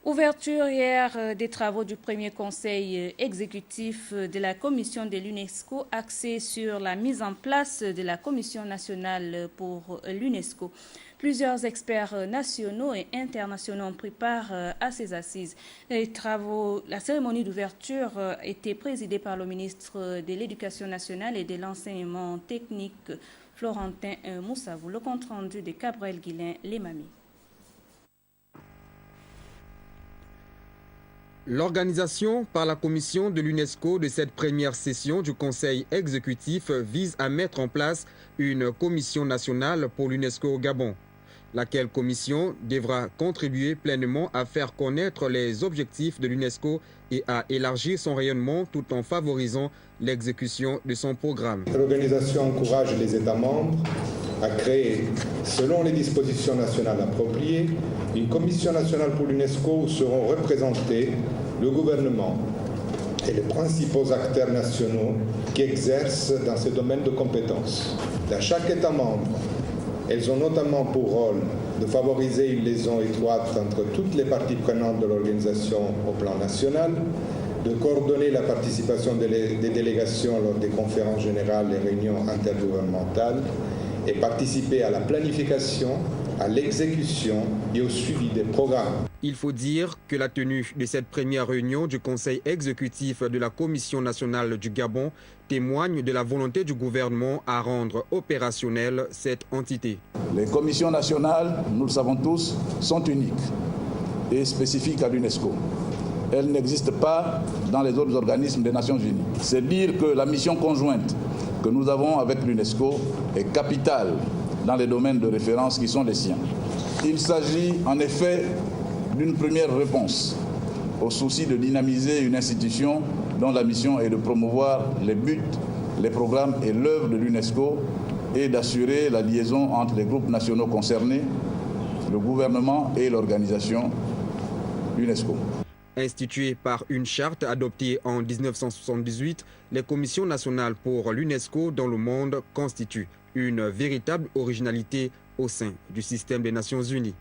Ouverture hier des travaux du premier conseil exécutif de la commission de l'UNESCO axé sur la mise en place de la commission nationale pour l'UNESCO. Plusieurs experts nationaux et internationaux ont pris part à ces assises. La cérémonie d'ouverture a été présidée par le ministre de l'Éducation nationale et de l'enseignement technique, Florentin Moussavou. Le compte rendu de Gabriel Guillain, les mamies. L'organisation par la commission de l'UNESCO de cette première session du Conseil exécutif vise à mettre en place une commission nationale pour l'UNESCO au Gabon, laquelle commission devra contribuer pleinement à faire connaître les objectifs de l'UNESCO et à élargir son rayonnement tout en favorisant l'exécution de son programme. L'organisation encourage les États membres à créer, selon les dispositions nationales appropriées, une commission nationale pour l'UNESCO où seront représentés le gouvernement et les principaux acteurs nationaux qui exercent dans ces domaines de compétences. Dans chaque État membre, elles ont notamment pour rôle de favoriser une liaison étroite entre toutes les parties prenantes de l'organisation au plan national, de coordonner la participation des délégations lors des conférences générales et réunions intergouvernementales et participer à la planification, à l'exécution et au suivi des programmes. Il faut dire que la tenue de cette première réunion du Conseil exécutif de la Commission nationale du Gabon témoigne de la volonté du gouvernement à rendre opérationnelle cette entité. Les commissions nationales, nous le savons tous, sont uniques et spécifiques à l'UNESCO. Elles n'existent pas dans les autres organismes des Nations Unies. C'est dire que la mission conjointe que nous avons avec l'UNESCO est capitale dans les domaines de référence qui sont les siens. Il s'agit en effet d'une première réponse au souci de dynamiser une institution dont la mission est de promouvoir les buts, les programmes et l'œuvre de l'UNESCO et d'assurer la liaison entre les groupes nationaux concernés, le gouvernement et l'organisation UNESCO. Instituée par une charte adoptée en 1978, les commissions nationales pour l'UNESCO dans le monde constituent une véritable originalité au sein du système des Nations Unies.